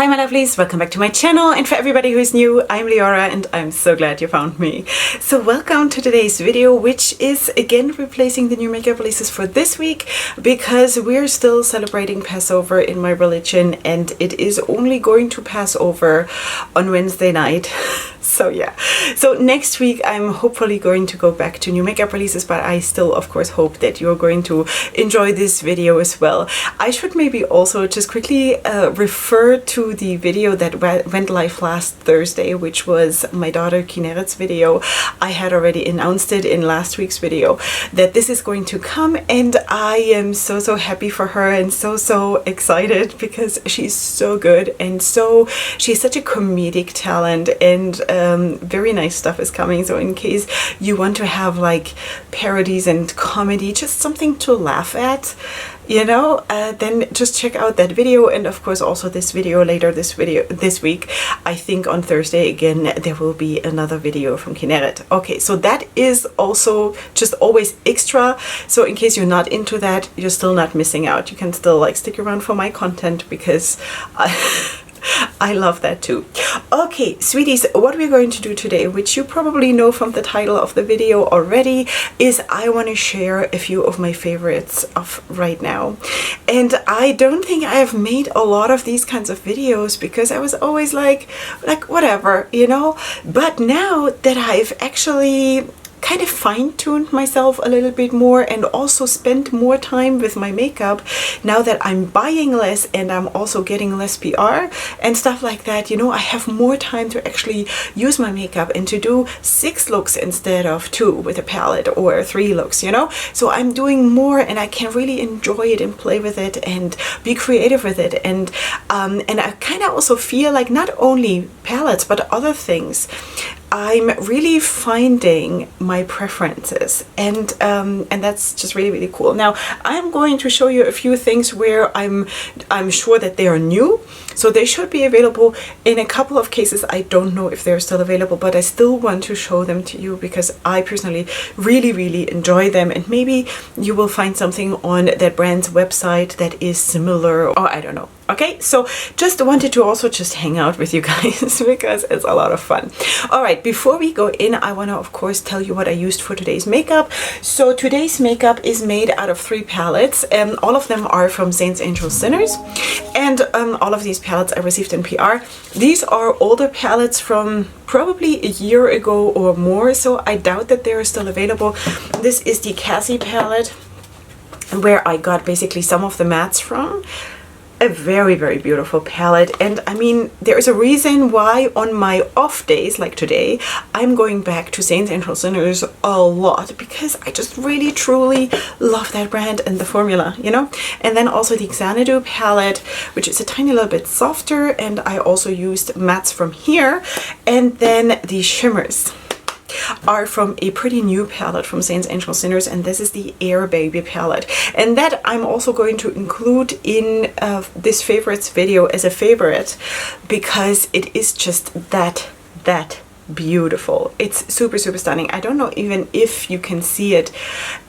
Hi my lovelies, welcome back to my channel, and for everybody who is new, I'm Leorah and I'm so glad you found me. So welcome to today's video, which is again replacing the new makeup releases for this week because we're still celebrating Passover in my religion and it is only going to pass over on Wednesday night. So yeah, so next week I'm hopefully going to go back to new makeup releases, but I still of course hope that you're going to enjoy this video as well. I should maybe also just quickly refer to the video that went live last Thursday, which was my daughter Kineret's video. I had already announced it in last week's video that this is going to come, and I am so happy for her and so excited because she's so good and she's such a comedic talent, and very nice stuff is coming. So in case you want to have like parodies and comedy, just something to laugh at, you know, then just check out that video. And of course also this video later this week, I think on Thursday again there will be another video from Kineret. Okay, so that is also just always extra, so in case you're not into that, you're still not missing out. You can still like stick around for my content because I love that too. Okay, sweeties, what we're going to do today, which you probably know from the title of the video already, is I want to share a few of my favorites of right now. And I don't think I have made a lot of these kinds of videos because I was always like whatever, you know. But now that I've actually kind of fine-tuned myself a little bit more and also spent more time with my makeup, now that I'm buying less and I'm also getting less PR and stuff like that, you know, I have more time to actually use my makeup and to do 6 looks instead of 2 with a palette, or 3 looks, you know. So I'm doing more and I can really enjoy it and play with it and be creative with it, and I kind of also feel like not only palettes but other things, I'm really finding my preferences, and that's just really cool. Now I'm going to show you a few things where I'm sure that they are new, so they should be available. In a couple of cases I don't know if they're still available, but I still want to show them to you because I personally really enjoy them, and maybe you will find something on that brand's website that is similar, or I don't know. Okay, so just wanted to also just hang out with you guys because it's a lot of fun. All right, before we go in, I want to of course tell you what I used for today's makeup. So today's makeup is made out of 3 palettes, and all of them are from Saints, Angels, Sinners, and all of these palettes I received in PR. These are older palettes from probably a year ago or more, so I doubt that they are still available. This is the Cassie palette, where I got basically some of the mattes from. A very beautiful palette, and I mean there is a reason why on my off days like today I'm going back to Saints, Angels, Sinners a lot, because I just really truly love that brand and the formula, you know. And then also the Xanadu palette, which is a tiny little bit softer, and I also used mattes from here. And then the shimmers are from a pretty new palette from Saints, Angels, Sinners, and this is the Air Baby palette, and that I'm also going to include in this favorites video as a favorite because it is just that beautiful. It's super stunning. I don't know even if you can see it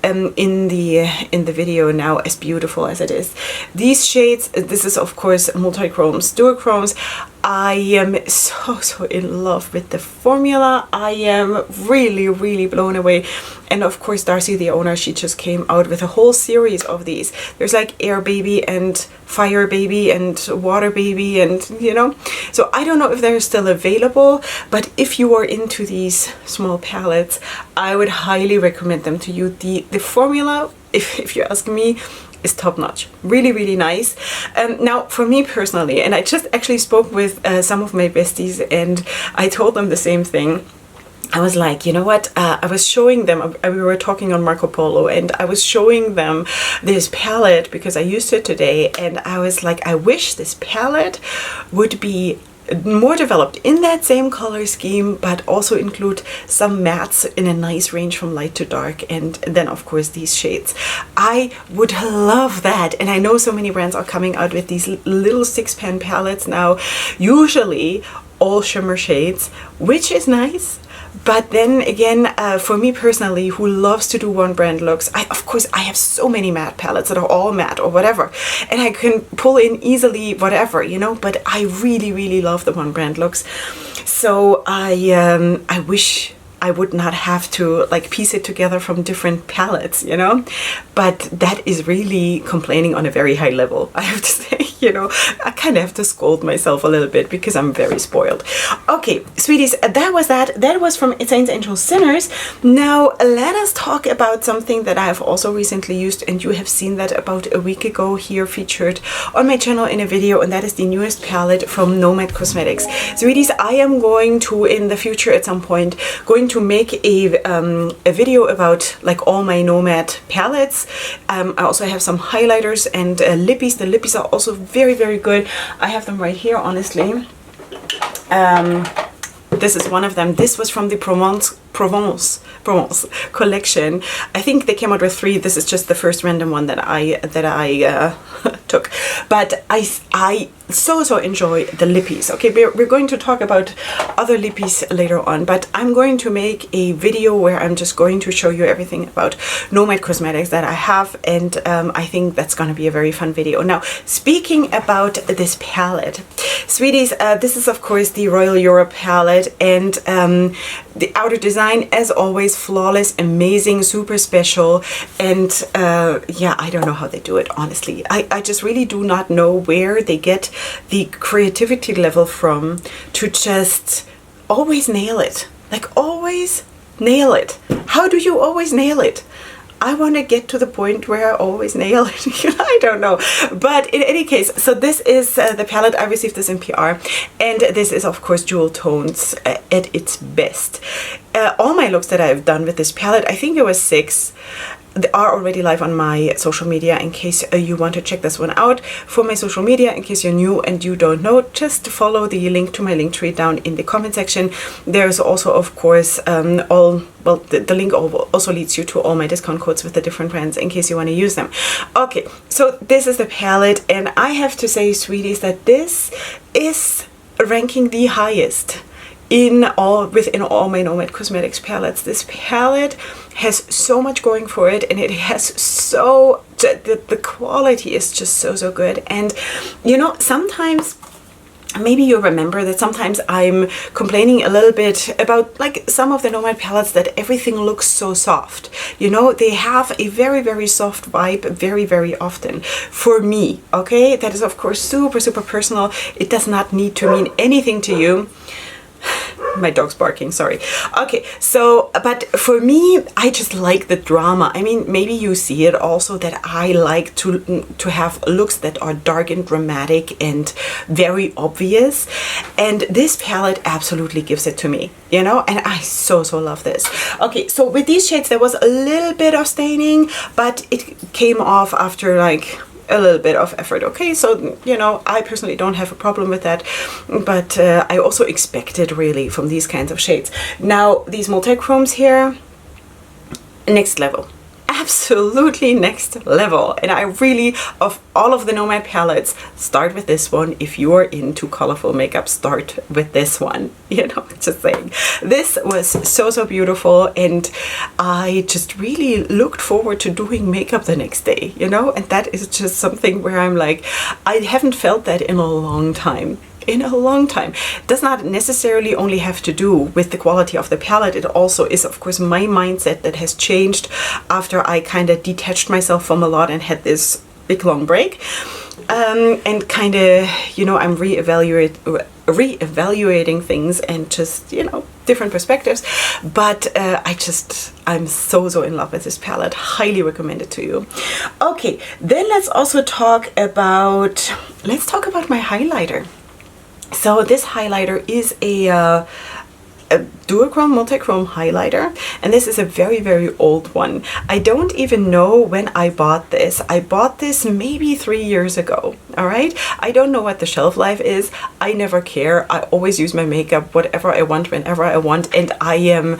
in the video now as beautiful as it is. These shades, this is of course multi-chromes, duochromes. I am so in love with the formula. I am really blown away. And of course Darcy, the owner, she just came out with a whole series of these. There's like Air Baby and Fire Baby and Water Baby, and you know, so I don't know if they're still available, but if you are into these small palettes, I would highly recommend them to you. The formula, if you ask me, is top notch. Really nice. Now for me personally, and I just actually spoke with some of my besties and I told them the same thing. I was like, you know what, I was showing them, we were talking on Marco Polo, and I was showing them this palette because I used it today, and I was like, I wish this palette would be more developed in that same color scheme, but also include some mattes in a nice range from light to dark, and then of course these shades. I would love that, and I know so many brands are coming out with these little 6-pan palettes now, usually all shimmer shades, which is nice, But then again, for me personally, who loves to do one brand looks, of course I have so many matte palettes that are all matte or whatever, and I can pull in easily whatever, you know, but I really love the one brand looks. So I wish I would not have to like piece it together from different palettes, you know, but that is really complaining on a very high level, I have to say. You know, I kind of have to scold myself a little bit because I'm very spoiled. Okay, sweeties, that was from Saints, Angels, Sinners. Now let us talk about something that I have also recently used, and you have seen that about a week ago here featured on my channel in a video, and that is the newest palette from Nomad Cosmetics. Sweeties, I am going to, in the future at some point, going to make a video about like all my Nomad palettes. I also have some highlighters and lippies. The lippies are also very good. I have them right here, honestly. This is one of them. This was from the Provence collection. I think they came out with 3. This is just the first random one that I took. But I so enjoy the lippies. Okay, we're going to talk about other lippies later on, but I'm going to make a video where I'm just going to show you everything about Nomad Cosmetics that I have, and I think that's going to be a very fun video. Now, speaking about this palette, sweeties, this is of course the Royal Europe palette, and the outer design, as always, flawless, amazing, super special, and yeah, I don't know how they do it, honestly. I just really do not know where they get the creativity level from to just always nail it. Like, always nail it. How do you always nail it? I want to get to the point where I always nail it. I don't know. But in any case, so this is the palette. I received this in PR. And this is, of course, jewel tones at its best. All my looks that I've done with this palette, I think there was 6. They are already live on my social media in case you want to check this one out. For my social media, in case you're new and you don't know, just follow the link to my link tree down in the comment section. There's also, of course, the link also leads you to all my discount codes with the different brands in case you want to use them. Okay, so this is the palette, and I have to say, sweeties, that this is ranking the highest within all my Nomad Cosmetics palettes. This palette has so much going for it, and it has the quality is just so good. And you know, sometimes maybe you remember that sometimes I'm complaining a little bit about like some of the Nomad palettes, that everything looks so soft. You know, they have a very soft vibe very often. For me, okay, that is of course super personal. It does not need to mean anything to you. My dog's barking, sorry. Okay, so, but for me, I just like the drama. I mean, maybe you see it also that I like to have looks that are dark and dramatic and very obvious. And this palette absolutely gives it to me, you know, and I so love this. Okay, so with these shades, there was a little bit of staining, but it came off after like a little bit of effort. Okay, so you know, I personally don't have a problem with that, but I also expect it really from these kinds of shades. Now these multi-chromes here, next level, absolutely next level. And I really, of all of the Nomad palettes, start with this one. If you are into colorful makeup, start with this one, you know, just saying. This was so beautiful, and I just really looked forward to doing makeup the next day, you know, and that is just something where I'm like, I haven't felt that in a long time. Does not necessarily only have to do with the quality of the palette. It also is, of course, my mindset that has changed after I kind of detached myself from a lot and had this big long break, and kind of, you know, I'm reevaluating things and just, you know, different perspectives. But I'm so in love with this palette. Highly recommend it to you. Okay, then let's talk about my highlighter. So this highlighter is a duochrome, multi-chrome highlighter, and this is a very old one. I don't even know when I bought this. I bought this maybe 3 years ago. All right, I don't know what the shelf life is. I never care. I always use my makeup whatever I want, whenever I want, and I'm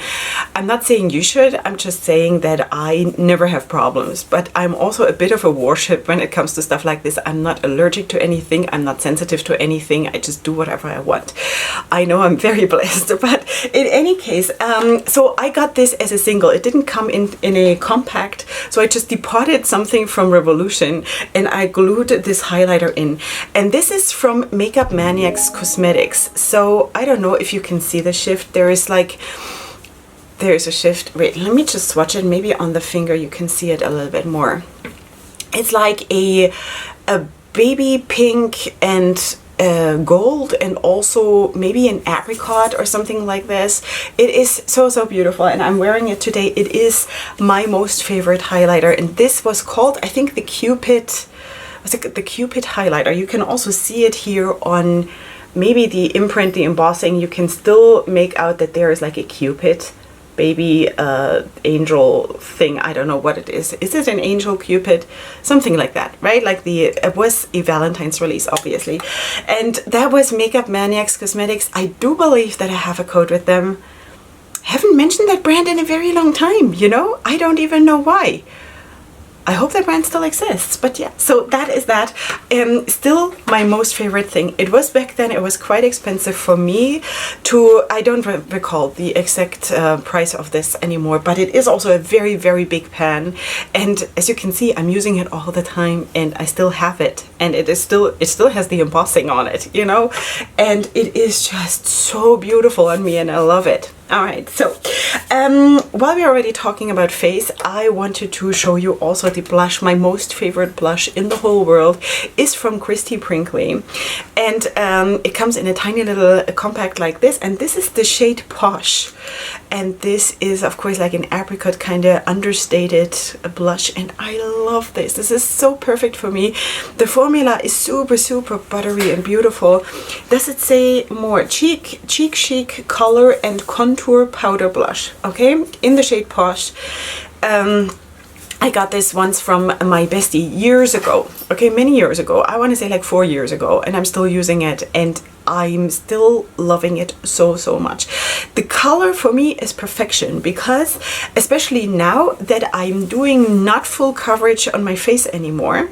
not saying you should. I'm just saying that I never have problems, but I'm also a bit of a warship when it comes to stuff like this. I'm not allergic to anything. I'm not sensitive to anything. I just do whatever I want. I know I'm very blessed, but in any case, so I got this as a single. It didn't come in a compact, so I just departed something from Revolution and I glued this highlighter in. And this is from Makeup Maniacs Cosmetics. So I don't know if you can see the shift. There's a shift. Wait, let me just swatch it. Maybe on the finger you can see it a little bit more. It's like a baby pink and gold, and also maybe an apricot or something like this. It is so beautiful, and I'm wearing it today. It is my most favorite highlighter, and this was called, I think, the Cupid. Was it the Cupid highlighter? You can also see it here on maybe the imprint, the embossing. You can still make out that there is like a Cupid baby angel thing. I don't know what it is. Is it an angel Cupid? Something like that, right? Like it was a Valentine's release, obviously. And that was Makeup Maniacs Cosmetics. I do believe that I have a code with them. Haven't mentioned that brand in a very long time, you know? I don't even know why. I hope that brand still exists, but yeah, so that is that. Still my most favorite thing. It was back then, it was quite expensive for me to, I don't recall the exact price of this anymore, but it is also a very big pan. And as you can see, I'm using it all the time and I still have it. And it still has the embossing on it, you know? And it is just so beautiful on me and I love it. All right, so while we're already talking about face, I wanted to show you also the blush. My most favorite blush in the whole world is from Christy Brinkley, and it comes in a tiny little compact like this, and this is the shade Posh, and this is of course like an apricot kind of understated blush, and I love this. This is so perfect for me. The formula is super buttery and beautiful. Does it say more? Cheek chic color and contour powder blush, okay, in the shade Posh. I got this once from my bestie years ago, okay, many years ago. I want to say like 4 years ago, and I'm still using it and I'm still loving it so much. The color for me is perfection, because especially now that I'm doing not full coverage on my face anymore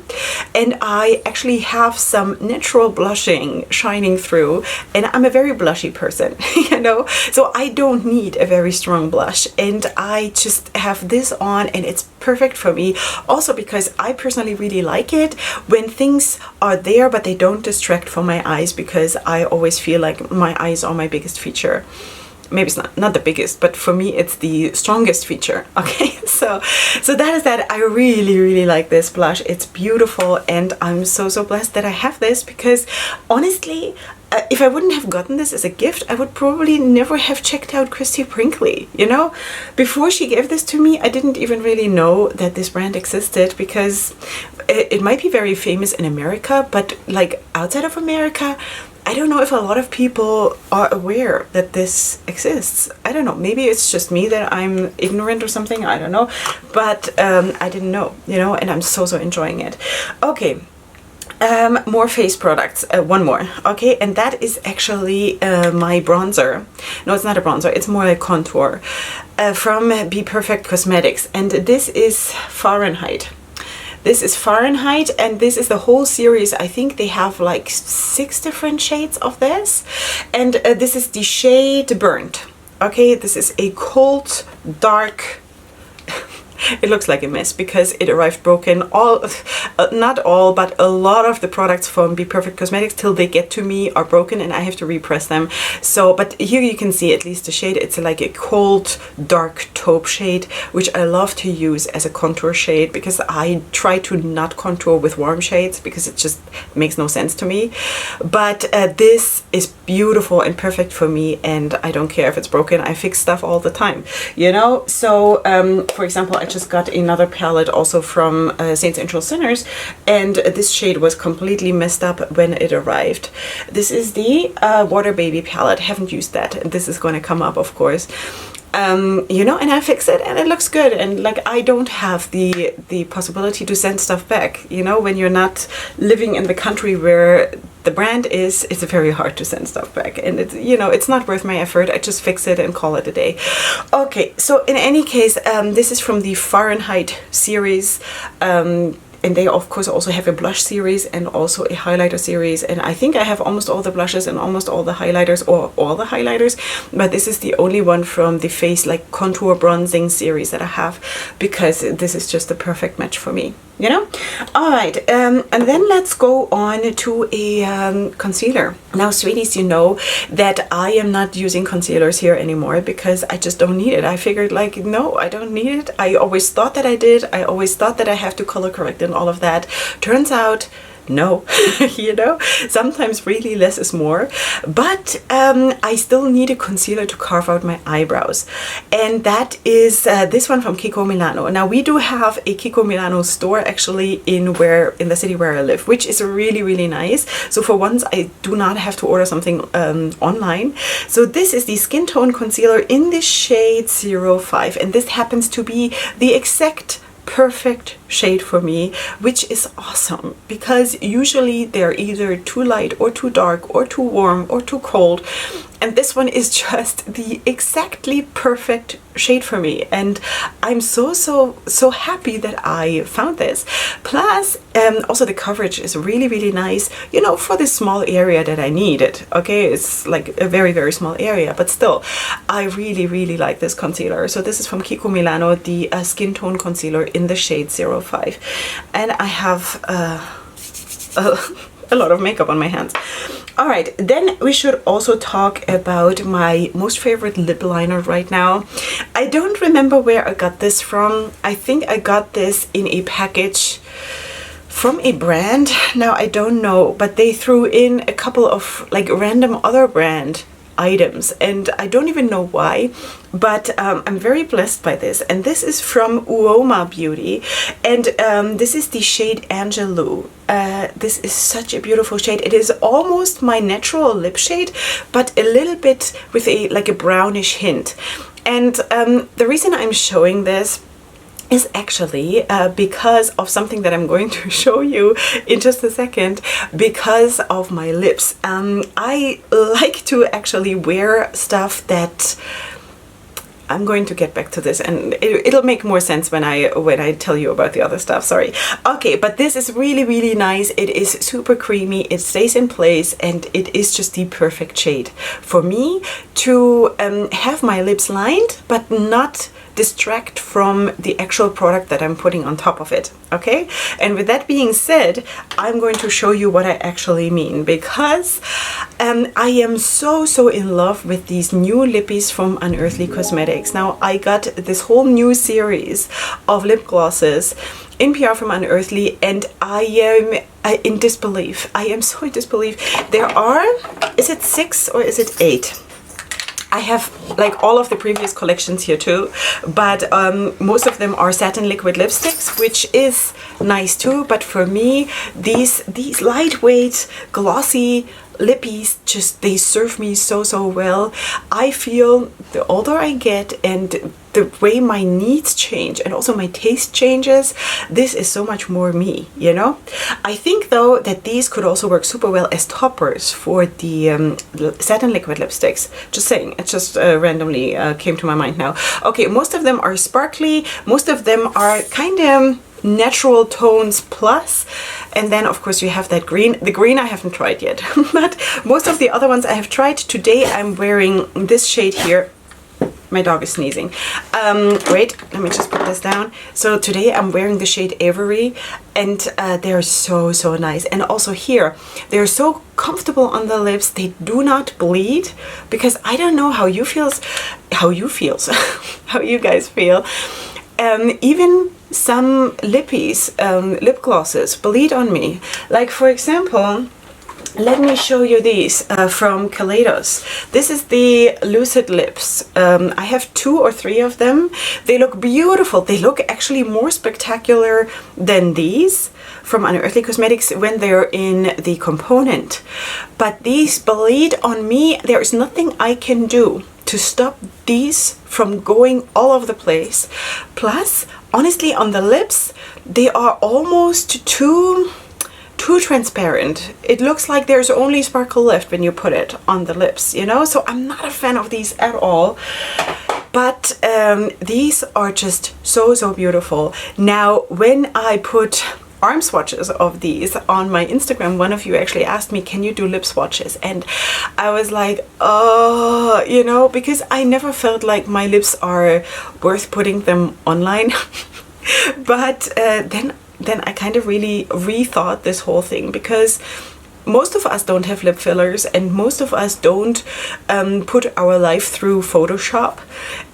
and I actually have some natural blushing shining through, and I'm a very blushy person, you know, so I don't need a very strong blush, and I just have this on and it's perfect for me. Also because I personally really like it when things are there but they don't distract from my eyes, because I always feel like my eyes are my biggest feature. Maybe it's not the biggest, but for me it's the strongest feature. Okay, so that is that. I really like this blush. It's beautiful, and I'm so blessed that I have this, because honestly, if I wouldn't have gotten this as a gift, I would probably never have checked out Christy Brinkley, you know? Before she gave this to me, I didn't even really know that this brand existed, because it might be very famous in America, but like outside of America, I don't know if a lot of people are aware that this exists. I don't know, maybe it's just me that I'm ignorant or something, I don't know, but I didn't know, you know, and I'm so enjoying it. Okay. More face products, one more, okay, and that is actually my bronzer. No, it's not a bronzer, it's more a contour from Be Perfect Cosmetics, and this is Fahrenheit. This is Fahrenheit, and this is the whole series. I think they have like 6 different shades of this, and this is the shade Burnt. Okay, this is a cold, dark. It looks like a mess because it arrived broken. Not all, but a lot of the products from Be Perfect Cosmetics till they get to me are broken and I have to repress them. So, but here you can see at least the shade. It's like a cold, dark taupe shade, which I love to use as a contour shade, because I try to not contour with warm shades because it just makes no sense to me. But this is beautiful and perfect for me, and I don't care if it's broken. I fix stuff all the time, you know? So, for example, I just got another palette also from Saints, Angels, Sinners, and this shade was completely messed up when it arrived. This is the Water Baby palette. Haven't used that. This is going to come up, of course. You know, and I fix it and it looks good, and like I don't have the possibility to send stuff back, you know. When you're not living in the country where the brand is, it's very hard to send stuff back, and it's, you know, it's not worth my effort. I just fix it and call it a day. Okay, so in any case, this is from the Fahrenheit series. and they of course also have a blush series and also a highlighter series, and I think I have almost all the blushes and almost all the highlighters, or all the highlighters, but this is the only one from the face like contour bronzing series that I have, because this is just the perfect match for me, you know. All right, and then let's go on to a concealer. Now sweeties, you know that I am not using concealers here anymore because I just don't need it. I figured like, no, I don't need it. I always thought that I did. I always thought that I have to color correct and all of that. Turns out no. You know, sometimes really less is more, but I still need a concealer to carve out my eyebrows, and that is this one from Kiko Milano. Now we do have a Kiko Milano store actually in the city where I live, which is really nice. So for once I do not have to order something online. So this is the skin tone concealer in the shade 05, and this happens to be the exact perfect shade for me, which is awesome because usually they're either too light or too dark or too warm or too cold, and this one is just the exactly perfect shade for me, and I'm so happy that I found this. Plus also the coverage is really nice, you know, for this small area that I need it. Okay, it's like a very small area, but still I really like this concealer. So this is from Kiko Milano, the skin tone concealer in the shade 05, and I have a lot of makeup on my hands. All right, then we should also talk about my most favorite lip liner right now. I don't remember where I got this from. I think I got this in a package from a brand. Now I don't know, but they threw in a couple of like random other brand items, and I don't even know why, but I'm very blessed by this, and this is from Uoma Beauty, and this is the shade Angelou. This is such a beautiful shade. It is almost my natural lip shade, but a little bit with a brownish hint, and the reason I'm showing this is actually because of something that I'm going to show you in just a second, because of my lips. I like to actually wear stuff that, I'm going to get back to this, and it'll make more sense when I tell you about the other stuff, sorry. Okay, but this is really nice. It is super creamy, it stays in place, and it is just the perfect shade for me to have my lips lined, but not distract from the actual product that I'm putting on top of it. Okay, and with that being said, I'm going to show you what I actually mean, because I am so in love with these new lippies from Unearthly Cosmetics. Now I got this whole new series of lip glosses in PR from Unearthly, and I am in disbelief. I am so in disbelief. There are, is it 6 or is it 8? I have like all of the previous collections here too, but most of them are satin liquid lipsticks, which is nice too, but for me these lightweight glossy lippies, just they serve me so well. I feel the older I get and the way my needs change and also my taste changes, this is so much more me, you know. I think though that these could also work super well as toppers for the satin liquid lipsticks. Just saying, it just randomly came to my mind now. Okay, most of them are sparkly, most of them are kind of natural tones plus, and then of course you have that green. The green I haven't tried yet, but most of the other ones I have tried. Today I'm wearing this shade here. My dog is sneezing. Wait, let me just put this down. So today I'm wearing the shade Avery, and they're so nice. And also here, they're so comfortable on the lips. They do not bleed, because I don't know how you guys feel. Even some lippies, lip glosses bleed on me. Like for example, let me show you these from Kaleidos. This is the Lucid Lips. I have 2 or 3 of them. They look beautiful. They look actually more spectacular than these from Unearthly Cosmetics when they're in the component. But these bleed on me. There is nothing I can do to stop these from going all over the place. Plus, honestly, on the lips, they are almost too transparent. It looks like there's only sparkle left when you put it on the lips, you know? So I'm not a fan of these at all. But these are just so beautiful. Now, when I put arm swatches of these on my Instagram. One of you actually asked me, can you do lip swatches? And I was like, oh, you know, because I never felt like my lips are worth putting them online. But then I kind of really rethought this whole thing, because most of us don't have lip fillers, and most of us don't put our life through Photoshop,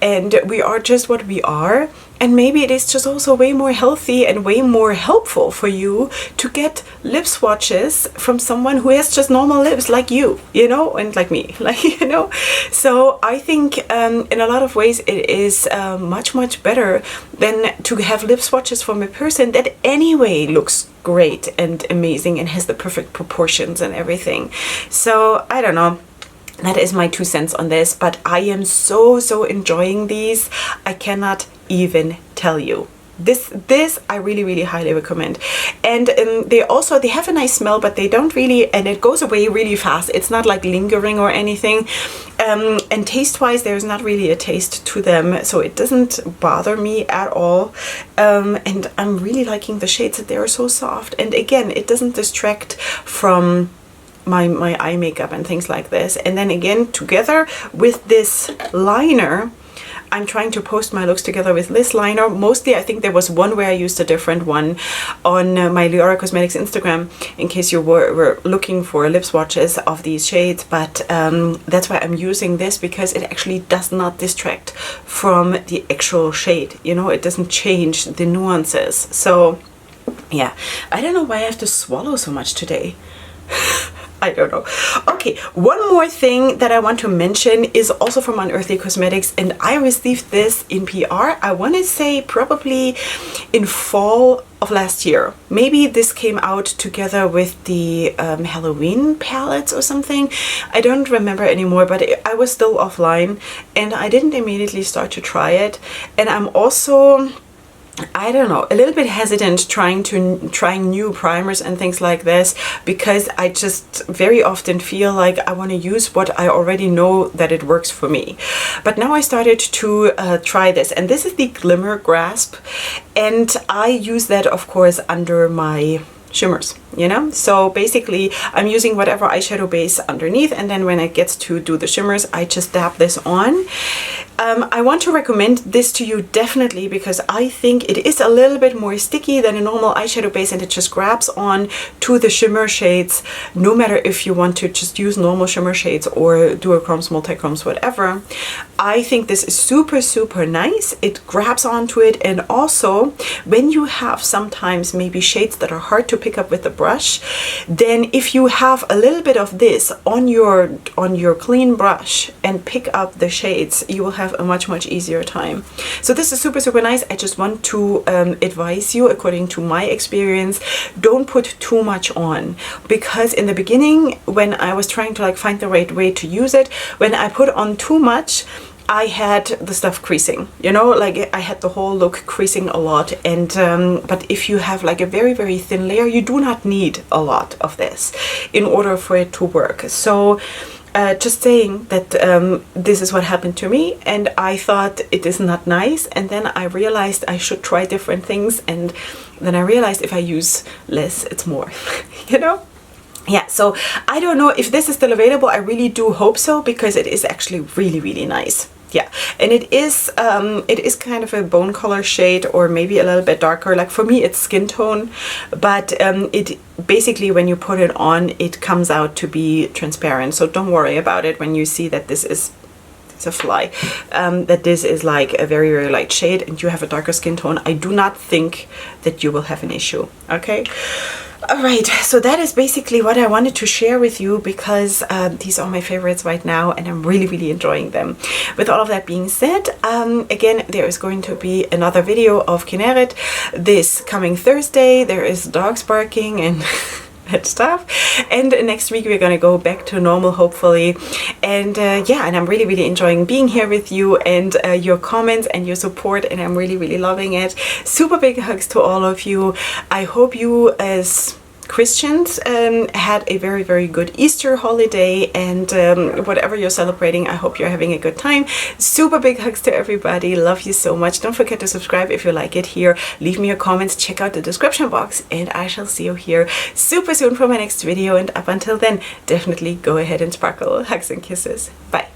and we are just what we are. And maybe it is just also way more healthy and way more helpful for you to get lip swatches from someone who has just normal lips like you know, and like me, like, you know. So I think in a lot of ways it is much better than to have lip swatches from a person that anyway looks great and amazing and has the perfect proportions and everything. So I don't know. That is my 2 cents on this, but I am so enjoying these. I cannot even tell you. This I really highly recommend. And they have a nice smell, but they don't really, and it goes away really fast. It's not like lingering or anything. And taste wise, there's not really a taste to them, so it doesn't bother me at all. And I'm really liking the shades, that they are so soft. And again, it doesn't distract from my eye makeup and things like this. And then again, together with this liner, I'm trying to post my looks together with this liner. Mostly, I think there was one where I used a different one on my Leorah Cosmetics Instagram, in case you were looking for lip swatches of these shades. But that's why I'm using this, because it actually does not distract from the actual shade. You know, it doesn't change the nuances. So yeah, I don't know why I have to swallow so much today. I don't know. Okay, one more thing that I want to mention is also from Unearthly Cosmetics, and I received this in PR, I want to say probably in fall of last year. Maybe this came out together with the Halloween palettes or something. I don't remember anymore, but I was still offline and I didn't immediately start to try it. And I'm also, I don't know, a little bit hesitant trying new primers and things like this, because I just very often feel like I want to use what I already know that it works for me. But now I started to try this, and this is the Glimmer Grasp, and I use that of course under my shimmers, you know. So basically I'm using whatever eyeshadow base underneath, and then when it gets to do the shimmers, I just dab this on. I want to recommend this to you definitely, because I think it is a little bit more sticky than a normal eyeshadow base, and it just grabs on to the shimmer shades, no matter if you want to just use normal shimmer shades or duochromes, multichromes, whatever. I think this is super nice. It grabs onto it, and also when you have sometimes maybe shades that are hard to pick up with the brush, then if you have a little bit of this on your clean brush and pick up the shades, you will have a much easier time. So this is super nice. I just want to advise you, according to my experience, don't put too much on, because in the beginning when I was trying to like find the right way to use it, when I put on too much, I had the stuff creasing, you know, like I had the whole look creasing a lot. And but if you have like a very thin layer, you do not need a lot of this in order for it to work. So just saying that this is what happened to me, and I thought it is not nice, and then I realized I should try different things, and then I realized if I use less, it's more, you know? Yeah, so I don't know if this is still available. I really do hope so, because it is actually really nice. Yeah, and it is kind of a bone color shade, or maybe a little bit darker. Like for me it's skin tone, but it basically, when you put it on, it comes out to be transparent. So don't worry about it when you see that this is, it's a fly, that this is like a very light shade and you have a darker skin tone. I do not think that you will have an issue. Okay. Alright, so that is basically what I wanted to share with you, because these are my favorites right now and I'm really enjoying them. With all of that being said, again, there is going to be another video of Kinneret this coming Thursday. There is dogs barking and that stuff, and next week we're gonna go back to normal, hopefully. And yeah, and I'm really enjoying being here with you, and your comments and your support, and I'm really loving it. Super big hugs to all of you. I hope you, as Christians had a very, very good Easter holiday, and whatever you're celebrating, I hope you're having a good time. Super big hugs to everybody. Love you so much. Don't forget to subscribe if you like it here. Leave me your comments, check out the description box, and I shall see you here super soon for my next video. And up until then, definitely go ahead and sparkle. Hugs and kisses. Bye.